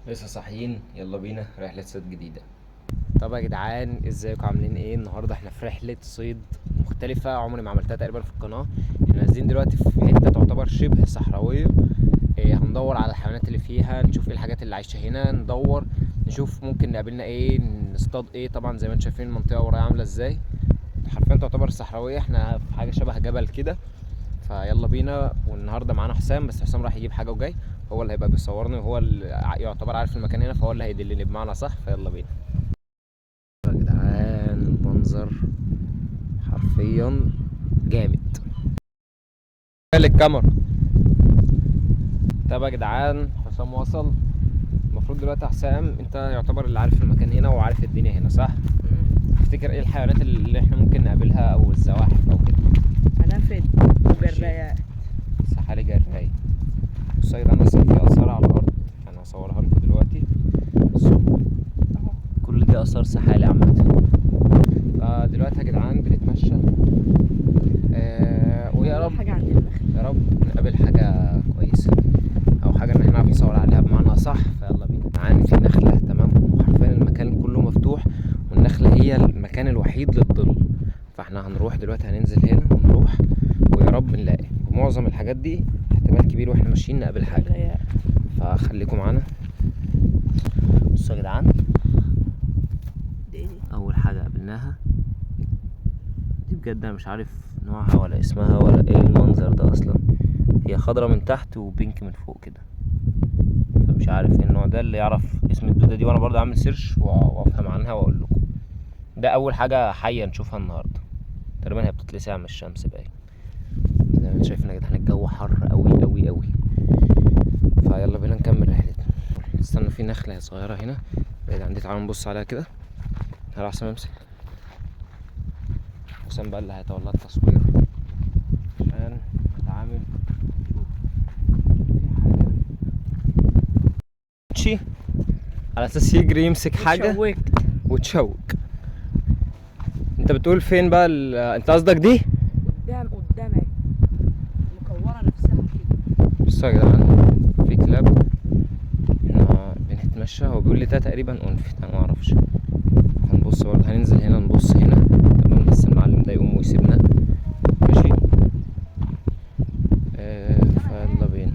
لسه صاحيين، يلا بينا رحلة صيد جديدة. طب يا جدعان، ازيكم عاملين ايه؟ النهارده احنا في رحلة صيد مختلفة عمري ما عملتها تقريبا في القناة. احنا نازلين دلوقتي في حتة تعتبر شبه صحراوية. هندور على الحيوانات اللي فيها، نشوف ايه الحاجات اللي عايشة هنا، ندور نشوف ممكن نقابلنا ايه، نصطاد ايه. طبعا زي ما انتم شايفين المنطقة ورايا عاملة ازاي، حرفيا تعتبر صحراوية. احنا في حاجة شبه جبل كده، فيلا بينا. والنهارده معانا حسام، بس حسام راح يجيب حاجه وجاي، هو اللي هيبقى بيصورني وهو اللي يعتبر عارف المكان هنا، فهو اللي هيدلني بمعنى صح. فيلا بينا يا جدعان، المنظر حرفيا جامد. الكاميرا. طب يا جدعان، حسام وصل. المفروض دلوقتي يا حسام انت يعتبر اللي عارف المكان هنا وعارف الدنيا هنا، صح؟ تفتكر ايه الحيوانات اللي احنا ممكن نقابلها او الزواحف او كده؟ منافذ وجرايات. سحالي جراي. بصوا يا جدعان، اصلا في اثار على الارض، انا هصورها لكم دلوقتي. بصوا، كل دي اثار سحالي عامه. فدلوقتي يا جدعان بنتمشى، ويا رب حاجة عند النخل. يا رب نقابل حاجه كويسه، او حاجه ان احنا نعرف نصور عليها بمعنى اصح. فيلا بينا يا جدعان. في نخله، تمام، وحرفيا المكان كله مفتوح، والنخله هي المكان الوحيد للظل. فاحنا هنروح دلوقتي، هننزل هنا ونروح، ويا رب نلاقي. معظم الحاجات دي احتمال كبير واحنا ماشيين نقابل حاجه، فخليكم معانا. بصوا يا جدعان، اول حاجه قابلناها دي، بجد انا مش عارف نوعها ولا اسمها ولا ايه المنظر ده اصلا. هي خضرة من تحت وبينك من فوق كده، فمش عارف ايه النوع ده. اللي يعرف اسم الدودة دي وانا برضه عامل سيرش وافهم عنها واقول لكم. ده اول حاجة حية نشوفها النهاردة. تقريبا هي بتتلسع من الشمس باين. زي ما انتم شايفين يا جدعان، الجو حر قوي قوي قوي. فيلا بينا نكمل رحلتنا. استنى، في نخلة صغيرة هنا بعيد عندي، تعالوا نبص عليها كده. هروح احسن امسك حسام بقى اللي هيتولى التصوير عشان نتعامل. شي على اساس يجري يمسك حاجه شوكت وتشوك. انت بتقول فين بقى انت قصدك دي؟ قدامي مكورة نفسها كده. بصوا يا جدعان، في كلاب. احنا بنتمشى، هو بيقول لي ده تقريبا انفت، انا ما اعرفش. هنبص برضه، هننزل هنا نبص هنا، تمام، بس المعلم ده يقوم ويسيبنا. ماشي. فيلا بينا.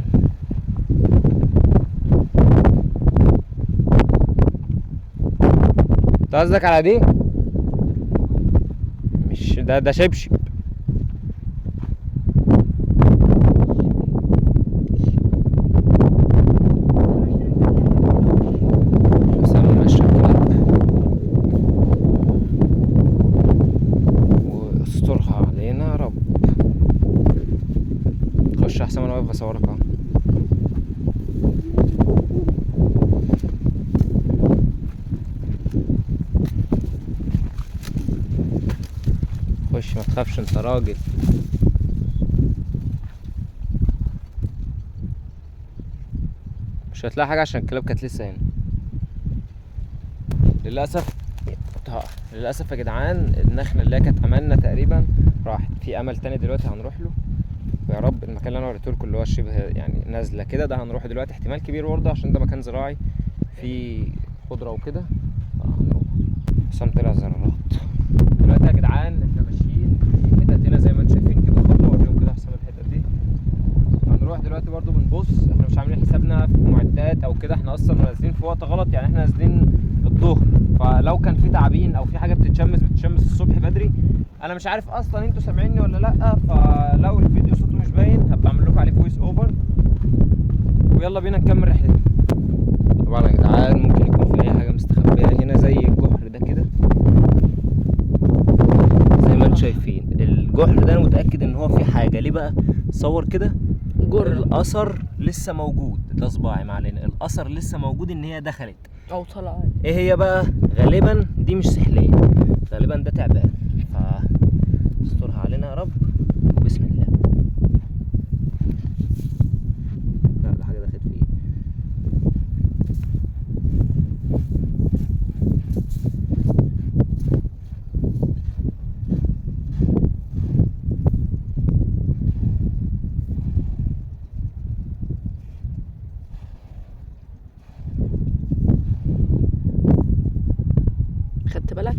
انت قصدك على دي؟ مش ده شبشب. حسام ماشي كلاب، واسترها علينا يا رب. خش يا حسام، انا واقف بصورك اهو. خش، ما تخافش، انت راجل. مش هتلاقي حاجه عشان الكلاب كانت لسه هنا للاسف. للاسف يا جدعان، النخله اللي هي كانت املنا تقريبا راحت. في امل تاني دلوقتي هنروح له، ويا رب المكان اللي انا وريته لكم اللي هو شبه يعني نازله كده، ده هنروح دلوقتي احتمال كبير برضه عشان ده مكان زراعي فيه خضره وكده، فهنروح. حسام طلع زرارات. دلوقتي يا جدعان احنا ماشيين في حتت هنا زي ما انتم شايفين كده خضره، وريهم كده حسام الحتت دي. هنروح دلوقتي برضو بنبص، احنا مش عاملين حسابنا في معدات او كده، احنا اصلا نازلين في وقت غلط، يعني احنا نازلين الظهر. فلو كان في تعابين او في حاجه بتتشمس الصبح بدري. انا مش عارف اصلا انتوا سامعيني ولا لا، فلو الفيديو صوته مش باين هبقى اعمل لكم عليه فويس اوفر. ويلا بينا نكمل رحلتنا. طبعا يا جدعان ممكن يكون في اي حاجه مستخبيه هنا زي الجحر ده كده، زي ما انتم شايفين الجحر ده. انا متاكد ان هو في حاجه. ليه بقى؟ صور كده، الاثر لسه موجود. ده صباعي ما علينا، الاثر لسه موجود ان هي دخلت او طلعت. ايه هي بقى؟ غالبا دي مش سحليه، غالبا ده تعبان. فاسترها علينا يا رب، وبسم الله. لا، ده حاجه دخلت فيه. خدت بالك؟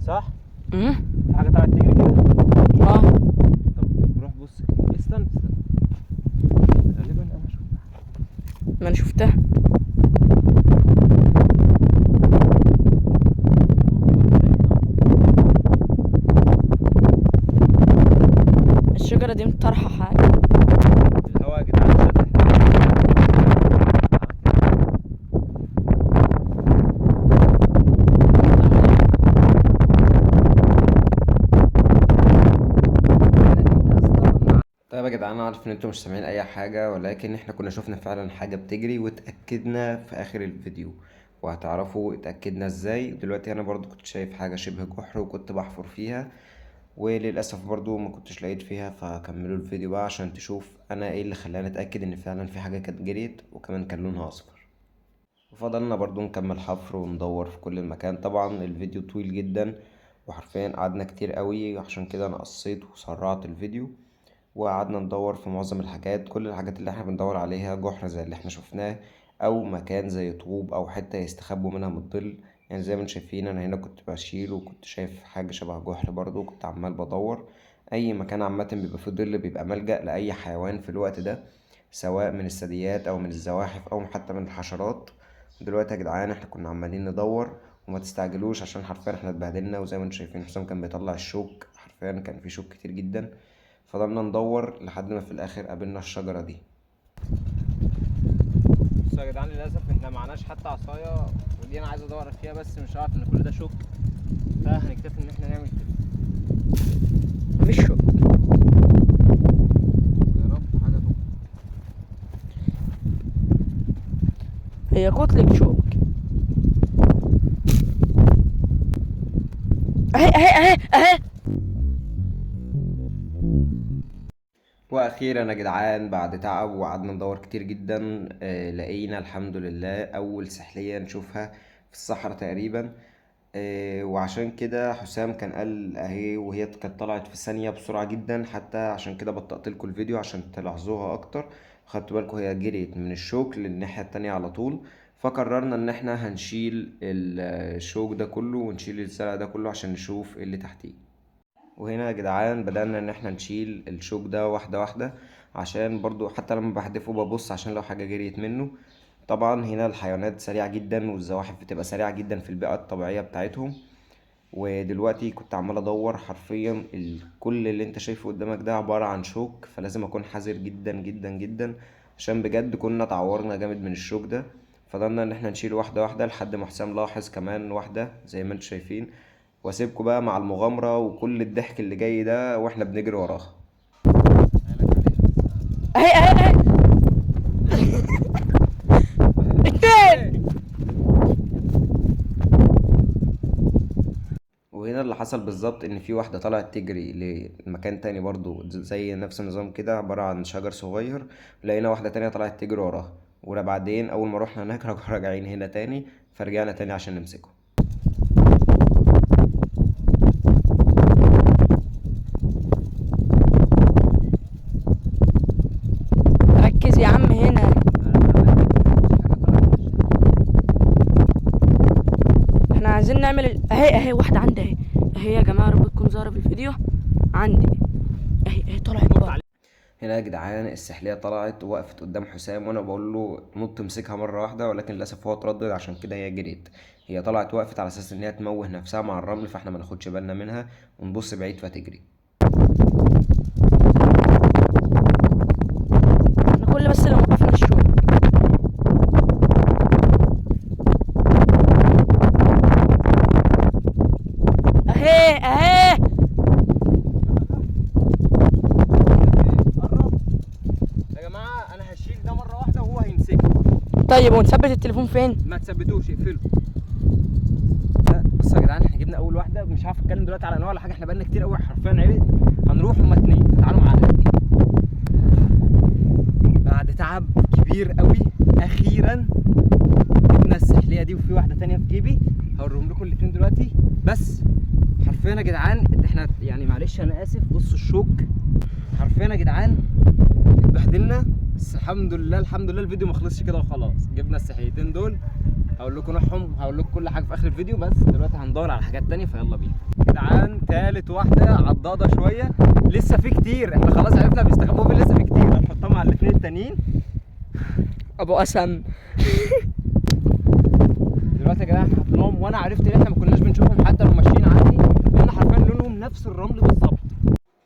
صح؟ امم في حاجه طلعت تجري كده. اه طب روح بص كده. استنى غالبا انا شفتها. ما انا شفتها. الشجرة دي مطرحة حاجة. الهوا يا جدعان طيب يا جدعان، انا عارف ان انتوا مش سامعين اي حاجه، ولكن احنا كنا شفنا فعلا حاجه بتجري واتاكدنا في اخر الفيديو، وهتعرفوا اتاكدنا ازاي. دلوقتي انا برضو كنت شايف حاجه شبه جحر وكنت بحفر فيها، وللاسف برضو ما كنتش لقيت فيها. فكملوا الفيديو بقى عشان تشوف انا ايه اللي خلاني اتاكد ان فعلا في حاجه كانت جريت، وكمان كان لونها اصفر. وفضلنا برضو نكمل حفر وندور في كل المكان. طبعا الفيديو طويل جدا وحرفيا قعدنا كتير قوي، عشان كده انا قصيت وسرعت الفيديو، وقعدنا ندور في معظم الحاجات. كل الحاجات اللي احنا بندور عليها جحر زي اللي احنا شفناه، او مكان زي طوب او حتة يستخبوا منها من الظل. يعني زي ما انتم شايفين انا هنا كنت بشيل، وكنت شايف حاجة شبه جحر برضو، كنت عمال بدور. اي مكان عامة بيبقى فيه ظل بيبقى ملجأ لاي حيوان في الوقت ده، سواء من الثدييات او من الزواحف او حتى من الحشرات. دلوقتي يا جدعان احنا كنا عمالين ندور، وما تستعجلوش عشان حرفيا احنا اتبهدلنا. وزي ما انتم شايفين حسام كان بيطلع الشوك، حرفيا كان في شوك كتير جدا. فضلنا ندور لحد ما في الاخر قابلنا الشجره دي. بصوا يا جدعان، للاسف احنا معناش حتى عصايه، ودي انا عايز ادور فيها بس مش عارف ان كل ده شوك، فهنكتفي ان احنا نعمل كده. مفيش شوك. يا رب حاجه تبقى. هي كتلة شوك. اهي. واخيرا يا جدعان بعد تعب وقعدنا ندور كتير جدا، لقينا الحمد لله اول سحلية نشوفها في الصحراء تقريبا. وعشان كده حسام كان قال اهي، وهي كانت طلعت في ثانية بسرعة جدا، حتى عشان كده بطأت لكم الفيديو عشان تلاحظوها اكتر. خدتوا بالكم هي جريت من الشوك للناحية التانية على طول. فقررنا ان احنا هنشيل الشوك ده كله ونشيل الزرع ده كله عشان نشوف ايه اللي تحتيه. وهنا يا جدعان بدأنا ان احنا نشيل الشوك ده واحدة واحدة، عشان برضو حتى لما بحدفه ببص عشان لو حاجة جريت منه. طبعا هنا الحيوانات سريعة جدا، والزواحف بتبقى سريعة جدا في البيئة الطبيعية بتاعتهم. ودلوقتي كنت عمال ادور، حرفيا كل اللي انت شايفه قدامك ده عبارة عن شوك، فلازم اكون حذر جدا جدا جدا، عشان بجد كنا اتعورنا جامد من الشوك ده. فضلنا ان احنا نشيل واحدة واحدة لحد ما حسام لاحظ كمان واحدة زي ما انتم شايفين. واسيبكم بقى مع المغامرة وكل الضحك اللي جاي ده واحنا بنجري وراها. اهي اتنين. وهنا اللي حصل بالظبط ان في واحدة طلعت تجري لمكان تاني برضو زي نفس النظام كده، عبارة عن شجر صغير. لقينا واحدة تانية طلعت تجري وراها، وبعدين اول ما روحنا هناك راجعين هنا تاني، فرجعنا تاني عشان نمسكه. ركز يا عم هنا. احنا عايزين نعمل اهي واحدة عندي اهي يا جماعة، رب تكون ظاهرة في الفيديو. عندي اهي طلعت بقى. هنا يا جدعان السحلية طلعت ووقفت قدام حسام، وانا بقول له نط امسكها مرة واحدة، ولكن للاسف هو اتردد، عشان كده هي جريت. هي طلعت وقفت على اساس ان هي تموه نفسها مع الرمل، فاحنا ما ناخدش بالنا منها ونبص بعيد فتجري. احنا كل بس لو وقفنا الشوك. اهي قرب يا جماعة، انا هشيل ده مرة واحدة وهو هيمسكه. طيب ونثبت التليفون فين؟ ما تثبتوش، اقفله. بصوا يا جدعان، احنا جبنا اول واحده. مش عارف اتكلم دلوقتي على انواع ولا حاجه، احنا بقالنا كتير قوي حرفيا عبء. هنروح هما اتنين، فتعالوا معانا. بعد تعب كبير قوي اخيرا جبنا السحليه دي، وفي واحده تانية في جيبي هوريهم لكم الاتنين دلوقتي. بس حرفيا يا جدعان احنا يعني معلش انا اسف، بصوا الشوك. حرفيا يا جدعان اتبهدلنا، بس الحمد لله الفيديو ما خلصش كده وخلاص. جبنا السحليتين دول هقول لكم نوعهم، هقول لكم كل حاجه في اخر الفيديو، بس دلوقتي هندور على حاجات تانية، فيلا بينا يا جدعان. تالت واحده عضاضه شويه، لسه في كتير، احنا خلاص عرفنا بيستخبوا فين، لسه في كتير. هنحطهم على الاثنين التانيين. ابو اسم. دلوقتي يا جدعان احنا حطيناهم، وانا عرفت ان احنا ما كناش بنشوفهم حتى لو ماشيين عادي، لان حرفيا لونهم نفس الرمل بالظبط.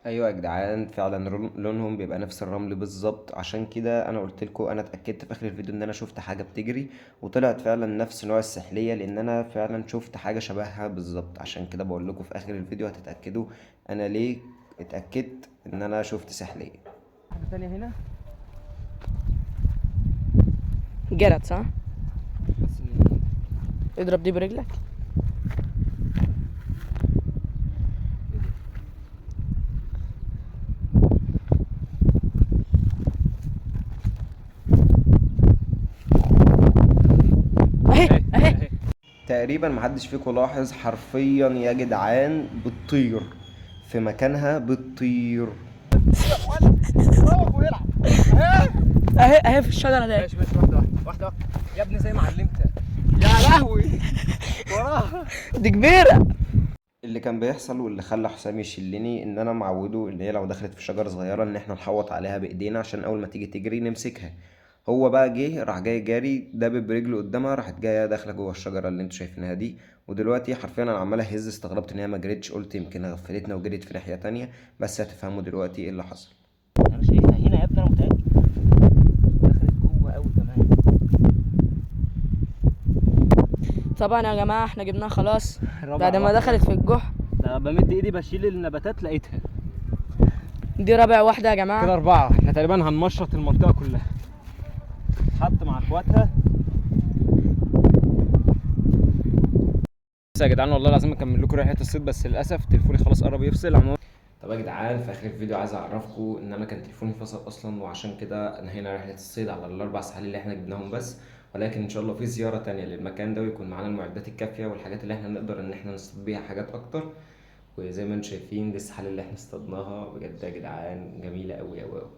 ايوه يا جدعان فعلا لونهم بيبقى نفس الرمل بالظبط، عشان كده انا قلت لكم، انا اتاكدت في اخر الفيديو ان انا شفت حاجه بتجري وطلعت فعلا نفس نوع السحليه، لان انا فعلا شفت حاجه شبهها بالظبط. عشان كده بقول لكم في اخر الفيديو هتتاكدوا انا ليه اتاكدت ان انا شفت سحليه. واحده تانية هنا جرت صح؟ بس اضرب دي برجلك. اهي اهي. تقريبا محدش فيكم لاحظ، حرفيا يا جدعان بتطير في مكانها، بتطير. اهي اهي في الشجره دي. ماشي ماشي، واحده واحده واحده واحده يا ابني زي ما علمتك. يا لهوي وراها. دي كبيره. اللي كان بيحصل واللي خلى حسام يشلني ان انا معوده ان هي لو دخلت في شجره صغيره ان احنا نحوط عليها بايدينا عشان اول ما تيجي تجري نمسكها. هو بقى جه راح جاي جاري دابب برجله قدامها، راحت جايه داخله جوه الشجره اللي انتوا شايفينها دي. ودلوقتي حرفيا انا عمال اهز، استغربت ان هي ما جريتش، قلت يمكن غفلتنا وجريت في ناحيه تانية، بس هتفهموا دلوقتي ايه اللي حصل. انا شايفها هنا يا ابني، انا متاكد دخلت جوه قوي كمان. طبعا يا جماعه احنا جبناها خلاص رابع بعد ما واحدة. دخلت في الجحر. ده بمد ايدي بشيل النباتات لقيتها. دي رابع واحده يا جماعه. كده 4، احنا تقريبا هنمشط المنطقه كلها. تحط مع اخواتها. بس يا جدعان والله العظيم اكمل لكم رحله الصيد، بس للاسف تليفوني خلاص قرب يفصل. عموما طب يا جدعان في اخر الفيديو عايز اعرفكم ان انا كان تليفوني فصل اصلا، وعشان كده انهينا رحله الصيد على الاربع سحالي اللي احنا جبناهم بس. ولكن ان شاء الله في زياره تانية للمكان ده، ويكون معانا المعدات الكافيه والحاجات اللي احنا نقدر ان احنا نصطاد بيها حاجات اكتر. وزي ما انتم شايفين دي السحالي اللي احنا اصطادناها، بجد يا جدعان جميله قوي قوي قوي.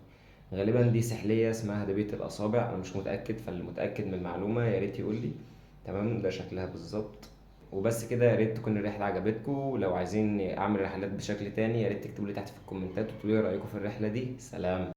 غالبا دي سحليه اسمها هدبيه الاصابع، انا مش متاكد، فاللي متاكد من المعلومه يا ريت يقول لي. تمام ده شكلها بالظبط. وبس كده، يا ريت تكون الرحله عجبتكم، ولو عايزين اعمل رحلات بشكل تاني يا ريت تكتبوا لي تحت في الكومنتات وتقولوا لي رايكم في الرحله دي. سلام.